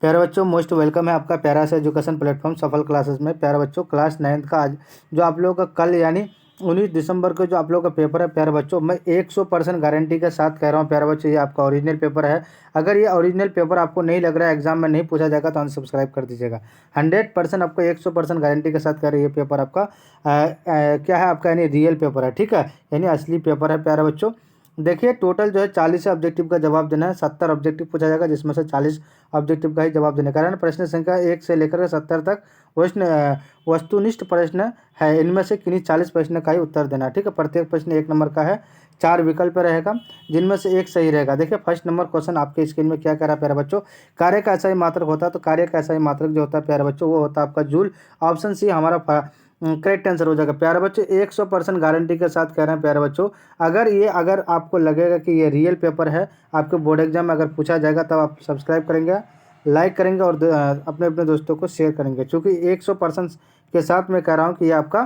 प्यारे बच्चों, most welcome है आपका प्यारा सा एजुकेशन प्लेटफॉर्म सफल क्लासेस में। प्यारे बच्चों, क्लास 9th का आज जो आप लोगों का कल यानी 19 दिसंबर को जो आप लोगों का पेपर है, प्यारे बच्चों मैं 100% गारंटी के साथ कह रहा हूँ प्यारे बच्चों, ये आपका ओरिजिनल पेपर है। अगर ये ओरिजिनल पेपर आपको नहीं लग रहा है, एग्जाम में नहीं पूछा जाएगा तो अनसब्सक्राइब कर दीजिएगा। 100% आपको 100% गारंटी के साथ कह रहे हैं, ये पेपर आपका क्या है, आपका यानी रियल पेपर है, ठीक है, यानी असली पेपर है। प्यारे बच्चों देखिए, टोटल जो है 40 ऑब्जेक्टिव का जवाब देना है। 70 ऑब्जेक्टिव पूछा जाएगा, जिसमें से 40 ऑब्जेक्टिव का ही जवाब देने का कारण प्रश्न संख्या 1 से लेकर 70 तक वस्तुनिष्ठ प्रश्न है। इनमें से किन्हीं 40 प्रश्न का ही उत्तर देना है, ठीक है। प्रत्येक प्रश्न 1 नंबर का है, 4 विकल्प रहेगा, जिनमें से एक सही रहेगा। देखिए फर्स्ट नंबर क्वेश्चन आपके स्क्रीन में क्या कह रहा है प्यारे बच्चों, कार्य का ऐसा ही मात्रक होता है, तो कार्य का ऐसा ही मात्रक जो होता है प्यारे बच्चों, वो होता है आपका जूल। ऑप्शन सी हमारा करेक्ट आंसर हो जाएगा। प्यारे बच्चों 100% गारंटी के साथ कह रहे हैं प्यारे बच्चों, अगर आपको लगेगा कि ये रियल पेपर है, आपके बोर्ड एग्जाम में अगर पूछा जाएगा, तब आप सब्सक्राइब करेंगे, लाइक करेंगे और अपने अपने दोस्तों को शेयर करेंगे, क्योंकि 100% के साथ मैं कह रहा हूँ कि ये आपका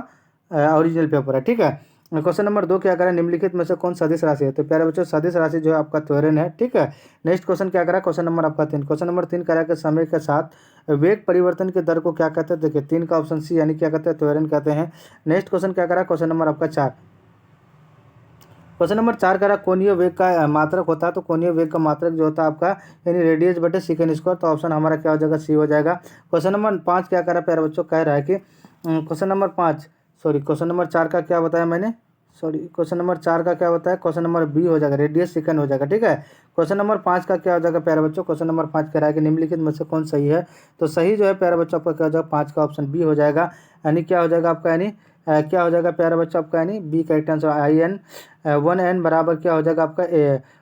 ओरिजिनल पेपर है, ठीक है। क्वेश्चन नंबर 2 क्या करें, निम्नलिखित में से कौन सदिश राशि है। तो प्यारे बच्चों सदिश राशि जो है आपका त्वरण है, ठीक है। नेक्स्ट क्वेश्चन क्या करा, क्वेश्चन नंबर आपका 3। क्वेश्चन नंबर 3 करा कि समय के साथ वेग परिवर्तन के दर को क्या कहते हैं। देखिए 3 का ऑप्शन सी यानी क्या कहते हैं, त्वरण कहते हैं। नेक्स्ट क्वेश्चन क्या करा, क्वेश्चन नंबर आपका 4। क्वेश्चन नंबर 4 करा कोणीय वेग का मात्रक होता है, तो कोणीय वेग का मात्रक जो होता है आपका यानी रेडियस बटे सेकंड स्क्वायर, तो ऑप्शन हमारा क्या हो जाएगा, सी हो जाएगा। क्वेश्चन नंबर 5 क्या करा प्यारे बच्चों, कह रहा है कि question number 5 sorry question number 4 का क्या बताया मैंने, क्वेश्चन नंबर 4 का क्या होता है, क्वेश्चन नंबर बी हो जाएगा, रेडियस सेकंड हो जाएगा, ठीक है। क्वेश्चन नंबर 5 का क्या हो जाएगा प्यारे बच्चों, क्वेश्चन नंबर 5 कह रहा है कि निम्नलिखित में से कौन सही है। तो सही जो है प्यारे बच्चों आपका क्या हो जाएगा, 5 का ऑप्शन बी हो जाएगा, यानी क्या हो जाएगा आपका, यानी क्या हो जाएगा प्यारे बच्चों आपका, यानी B correct answer. IN 1N बराबर क्या हो जाएगा आपका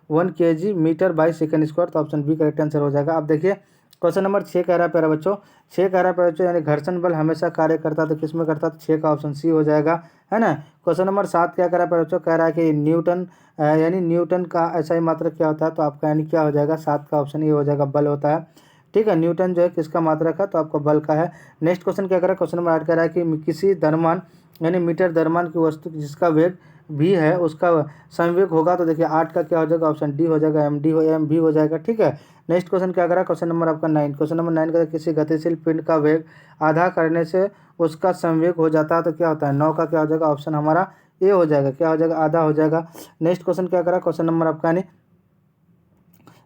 1 kg metre by second square, तो ऑप्शन बी करेक्ट आंसर हो जाएगा। अब देखिए क्वेश्चन नंबर 6 कह रहा है प्यारे बच्चों, 6 कह रहा है प्यारे बच्चों, यानी घर्षण बल हमेशा कार्य करता है, तो किस में करता है, तो 6 का ऑप्शन सी हो जाएगा, है ना। क्वेश्चन नंबर 7 क्या कह रहा है प्यारे बच्चों, कह रहा है कि न्यूटन यानी न्यूटन का ऐसा ही मात्रक क्या होता है, तो आपका यानी क्या हो जाएगा, 7 का ऑप्शन ये हो जाएगा, बल होता है, ठीक है। न्यूटन जो है किसका मात्रक है, तो आपका बल का है। नेक्स्ट क्वेश्चन क्या कर रहा है, क्वेश्चन नंबर 8 कह रहा है कि किसी द्रव्यमान यानी मीटर द्रव्यमान की वस्तु जिसका वेग भी है उसका संवेग होगा, तो देखिए 8 का क्या हो जाएगा, ऑप्शन डी हो जाएगा, एम भी हो जाएगा, ठीक है। नेक्स्ट क्वेश्चन क्या करा, क्वेश्चन नंबर आपका 9। क्वेश्चन नंबर 9 का किसी गतिशील पिंड का वेग आधा करने से उसका संवेग हो जाता है, तो क्या होता है, 9 का क्या हो जाएगा, ऑप्शन हमारा ए हो जाएगा, क्या हो जाएगा, आधा हो जाएगा। नेक्स्ट क्वेश्चन क्या करा, क्वेश्चन नंबर आपका यानी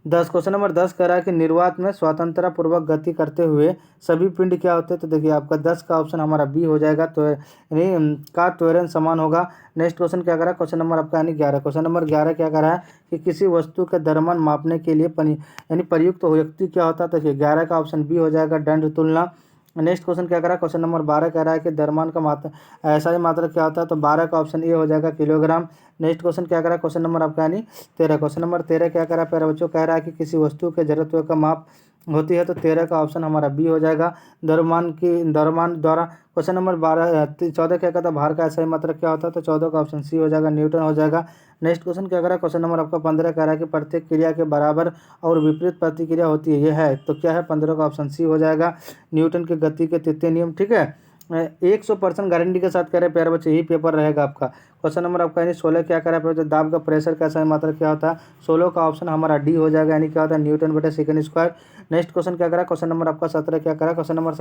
10। क्वेश्चन नंबर 10 कह रहा है कि निर्वात में स्वतंत्रता पूर्वक गति करते हुए सभी पिंड क्या होते हैं, तो देखिए आपका 10 का ऑप्शन हमारा बी हो जाएगा, तो यानी का त्वरण समान होगा। नेक्स्ट क्वेश्चन क्या कर रहा है, क्वेश्चन नंबर आपका यानी 11। क्वेश्चन नंबर 11 क्या कर रहा है कि किसी वस्तु के द्रव्यमान मापने के लिए यानी प्रयुक्त युक्ति क्या होता है, तो देखिए 11 का ऑप्शन बी हो जाएगा, दंड तुलना। नेक्स्ट क्वेश्चन क्या कर रहा है, क्वेश्चन नंबर 12 कह रहा है कि द्रव्यमान का मात्रा ऐसा ही मात्रा क्या होता है, तो 12 का ऑप्शन ए हो जाएगा, किलोग्राम। नेक्स्ट क्वेश्चन क्या कर रहा है, क्वेश्चन नंबर आपका यानी 13। क्वेश्चन नंबर 13 क्या कर रहा है प्यारे बच्चों, कह रहा है कि किसी वस्तु के जड़त्व का माप होती है, तो 13 का ऑप्शन हमारा बी हो जाएगा, द्रव्यमान द्वारा। क्वेश्चन नंबर 14 क्या कहता है, भार का ऐसा ही मात्रक क्या होता है, तो 14 का ऑप्शन सी हो जाएगा, न्यूटन हो जाएगा। नेक्स्ट क्वेश्चन क्या कर रहा है, क्वेश्चन नंबर आपका 15 कह रहा है कि प्रत्येक क्रिया के बराबर और विपरीत प्रतिक्रिया होती है, यह है, तो क्या है, 15 का ऑप्शन सी हो जाएगा, न्यूटन के गति के तृतीय नियम, ठीक है। 100% गारंटी के साथ कह रहे हैं प्यारे बच्चे, यही पेपर रहेगा आपका। क्वेश्चन नंबर आपका यानी 16 क्या कह रहा है, दाब का प्रेशर का सही मात्रक क्या होता है, 16 का ऑप्शन हमारा डी हो जाएगा, यानी क्या होता है, न्यूटन बटे सेकंड स्क्वायर। नेक्स्ट क्वेश्चन क्या करा, क्वेश्चन नंबर आपका 17 क्या करा, क्वेश्चन नंबर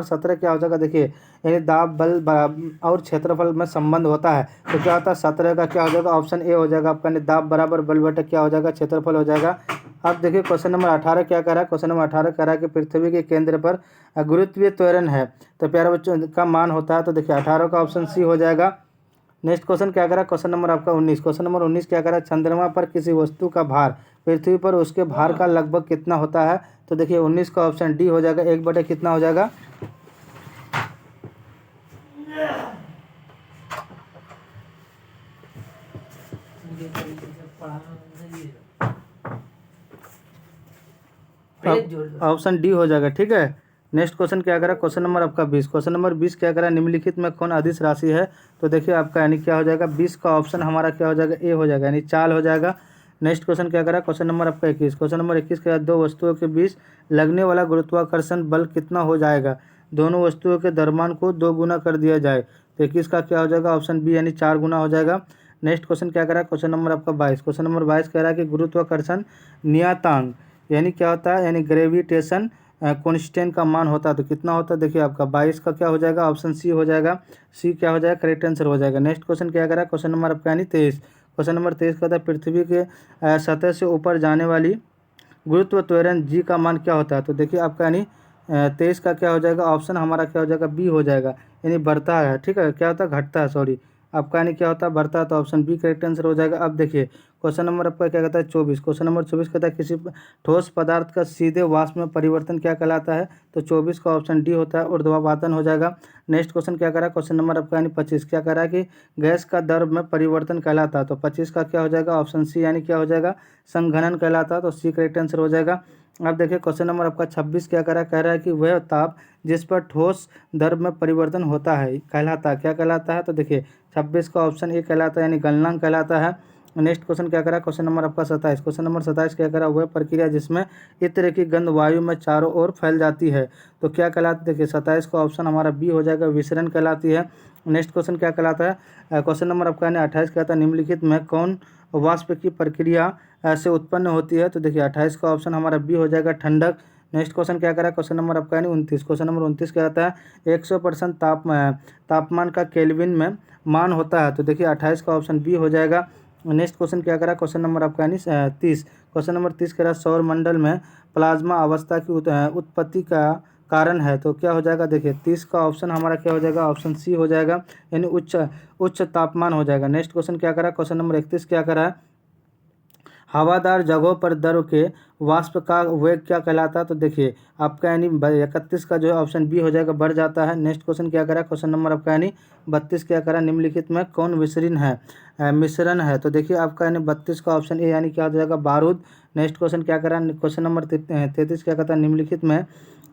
17 क्या हो जाएगा, देखिए यानी दाब बल और क्षेत्रफल में संबंध होता है, तो क्या होता है, 17 का क्या हो जाएगा, ऑप्शन ए हो जाएगा आपका, यानी दाब बराबर बल बटे क्या हो जाएगा, क्षेत्रफल हो जाएगा। अब देखिए क्वेश्चन नंबर 18 क्या कह रहा है, क्वेश्चन नंबर 18 कह रहा है कि पृथ्वी के केंद्र पर गुरुत्वीय त्वरण है, तो प्यारे बच्चों का मान होता है, तो देखिए 18 का ऑप्शन सी हो जाएगा। नेक्स्ट क्वेश्चन क्या करा, क्वेश्चन नंबर आपका 19। क्वेश्चन नंबर 19 क्या करा, चंद्रमा पर किसी वस्तु का भार पृथ्वी पर उसके भार का लगभग कितना होता है, तो देखिए 19 का ऑप्शन डी हो जाएगा, 1 बटे कितना हो जाएगा, ऑप्शन डी हो जाएगा, ठीक है। नेक्स्ट क्वेश्चन क्या करा, क्वेश्चन नंबर आपका 20। क्वेश्चन नंबर 20 क्या करा, निम्नलिखित में कौन अदिश राशि है, तो देखिए आपका यानी क्या हो जाएगा, 20 का ऑप्शन हमारा क्या हो जाएगा, ए हो जाएगा, यानी चाल हो जाएगा। नेक्स्ट क्वेश्चन क्या करा, क्वेश्चन नंबर आपका 21। क्वेश्चन नंबर 21 क्या, दो वस्तुओं के बीच लगने वाला गुरुत्वाकर्षण बल कितना हो जाएगा, दोनों वस्तुओं के द्रव्यमान को 2 गुना कर दिया जाए, तो 21 का क्या हो जाएगा, ऑप्शन बी यानी 4 गुना हो जाएगा। नेक्स्ट क्वेश्चन क्या करा, क्वेश्चन नंबर आपका 22। क्वेश्चन नंबर 22 कह रहा है कि गुरुत्वाकर्षण नियतांक यानी क्या होता है, यानी ग्रेविटेशन कॉन्स्टेंट का मान होता है तो कितना होता है, देखिए आपका 22 का क्या हो जाएगा, ऑप्शन सी हो जाएगा। सी क्या हो जाएगा, करेक्ट आंसर हो जाएगा। नेक्स्ट क्वेश्चन क्या करा, क्वेश्चन नंबर आपका यानी 23। क्वेश्चन नंबर 23 का था, पृथ्वी के सतह से ऊपर जाने वाली गुरुत्व त्वरण जी का मान क्या होता है। तो देखिए आपका यानी 23 का क्या हो जाएगा, ऑप्शन हमारा क्या हो जाएगा, बी हो जाएगा, यानी बढ़ता है। ठीक है, क्या होता है, घटता है, सॉरी, आपका यानी क्या होता है, बढ़ता है, तो ऑप्शन बी करेक्ट आंसर हो जाएगा। अब देखिए क्वेश्चन नंबर आपका क्या कहता है 24। क्वेश्चन नंबर 24 कहता है किसी ठोस पदार्थ का सीधे वाष्प में परिवर्तन क्या कहलाता है। तो 24 का ऑप्शन डी होता है, ऊर्ध्वाधन हो जाएगा। नेक्स्ट क्वेश्चन क्या कह रहा है, क्वेश्चन नंबर आपका यानी 25 क्या कह रहा है कि गैस का द्रव में परिवर्तन कहलाता है। तो 25 का क्या हो जाएगा, ऑप्शन सी यानी क्या हो जाएगा, संघनन कहलाता है, तो सी करेक्ट आंसर हो जाएगा। अब देखिए क्वेश्चन नंबर आपका 26 क्या कह रहा है कि वह ताप जिस पर ठोस द्रव में परिवर्तन होता है कहलाता है, क्या कहलाता है। तो देखिए 26 का ऑप्शन ए कहलाता है, यानी गलनांक कहलाता है। नेक्स्ट क्वेश्चन क्या करा, क्वेश्चन नंबर आपका 27। क्वेश्चन नंबर 27 क्या करा, वह प्रक्रिया जिसमें इत्र की गंध वायु में चारों ओर फैल जाती है तो क्या कहलाती है। देखिए 27 का ऑप्शन हमारा बी हो जाएगा, विसरण कहलाती है। नेक्स्ट क्वेश्चन क्या कहलाता है, क्वेश्चन नंबर आपका यानी 28 कहता है निम्नलिखित में कौन वाष्प की प्रक्रिया से उत्पन्न होती है। तो देखिए 28 का ऑप्शन हमारा बी हो जाएगा, ठंडक। नेक्स्ट क्वेश्चन क्या करा, क्वेश्चन नंबर आपका यानी 29। क्वेश्चन नंबर 29 क्या आता है 100% तापमान का केल्विन में मान होता है। तो देखिए 28 का ऑप्शन बी हो जाएगा। नेक्स्ट क्वेश्चन क्या करा, क्वेश्चन नंबर आपका यानी 30। क्वेश्चन नंबर 30 कह रहा है सौर मंडल में प्लाज्मा अवस्था की उत्पत्ति का कारण है। तो क्या हो जाएगा, देखिए 30 का ऑप्शन हमारा क्या हो जाएगा, ऑप्शन सी हो जाएगा, यानी उच्च उच्च तापमान हो जाएगा। नेक्स्ट क्वेश्चन क्या करा, क्वेश्चन नंबर 31 क्या करा है हवादार जगहों पर द्रव के वाष्प का वेग क्या कहलाता है। तो देखिए आपका यानी 31 का जो है ऑप्शन बी हो जाएगा, बढ़ जाता है। नेक्स्ट क्वेश्चन क्या करा, क्वेश्चन नंबर आपका यानी 32 क्या करा, निम्नलिखित में कौन मिश्रण है, मिश्रण है। तो देखिए आपका यानी 32 का ऑप्शन ए यानी क्या हो जाएगा, बारूद। नेक्स्ट क्वेश्चन क्या करा, क्वेश्चन नंबर 33 क्या कहता है निम्नलिखित में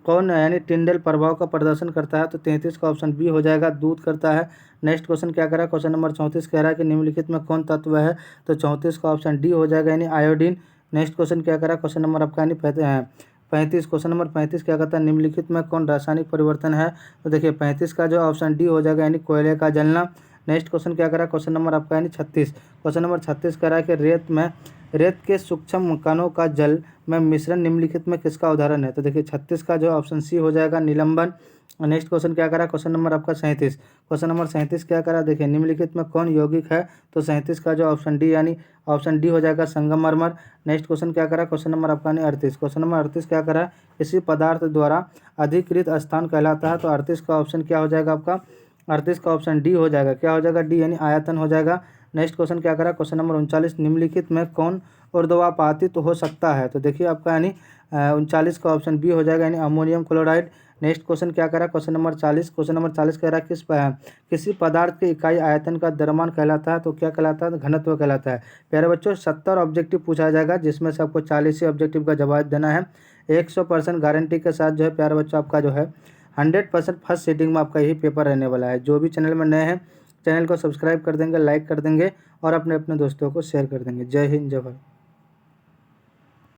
कौन यानी टिंडल प्रभाव का प्रदर्शन करता है। तो 33 का ऑप्शन बी हो जाएगा, दूध करता है। नेक्स्ट क्वेश्चन क्या करा, क्वेश्चन नंबर 34 कह रहा है कि निम्नलिखित में कौन तत्व है। तो 34 का ऑप्शन डी हो जाएगा, यानी आयोडीन। नेक्स्ट क्वेश्चन क्या करा, क्वेश्चन नंबर आपका यानी 35। क्वेश्चन नंबर 35 क्या कहता है निम्नलिखित में कौन रासायनिक परिवर्तन है। तो देखिए 35 का जो ऑप्शन डी हो जाएगा, यानी कोयले का जलना। नेक्स्ट क्वेश्चन क्या करा, क्वेश्चन नंबर आपका यानी 36। क्वेश्चन नंबर 36 कह रहा है कि रेत के सूक्ष्म कणों का जल में मिश्रण निम्नलिखित में किसका उदाहरण है। तो देखिए 36 का जो ऑप्शन सी हो जाएगा, निलंबन। नेक्स्ट क्वेश्चन क्या करा, क्वेश्चन नंबर आपका 37। क्वेश्चन नंबर 37 क्या करा, देखिए निम्नलिखित में कौन यौगिक है। तो 37 का जो ऑप्शन डी यानी ऑप्शन डी हो जाएगा, संगमरमर। नेक्स्ट क्वेश्चन क्या करा, क्वेश्चन नंबर आपका यानी 38। क्वेश्चन नंबर 38 क्या करा, किसी पदार्थ द्वारा अधिकृत स्थान कहलाता है। तो 38 का ऑप्शन क्या हो जाएगा आपका, 38 का ऑप्शन डी हो जाएगा, क्या हो जाएगा, डी यानी आयतन हो जाएगा। नेक्स्ट क्वेश्चन क्या करा, क्वेश्चन नंबर 39 निम्नलिखित में कौन ऊर्ध्वापातित हो सकता है। तो देखिए आपका यानी 39 का ऑप्शन बी हो जाएगा, यानी अमोनियम क्लोराइड। नेक्स्ट क्वेश्चन क्या करा, क्वेश्चन नंबर 40। क्वेश्चन नंबर 40 कह रहा है किसी पदार्थ की इकाई आयतन का द्रव्यमान कहलाता है। तो क्या कहलाता है, घनत्व कहलाता है। प्यारे बच्चों 70 ऑब्जेक्टिव पूछा जाएगा, जिसमें से आपको 40 ही ऑब्जेक्टिव का जवाब देना है। 100% गारंटी के साथ जो है प्यारे बच्चों आपका जो है 100% फर्स्ट सीटिंग में आपका यही पेपर रहने वाला है। जो भी चैनल में नए हैं चैनल को सब्सक्राइब कर देंगे, लाइक कर देंगे और अपने अपने दोस्तों को शेयर कर देंगे। जय हिंद, जय भारत।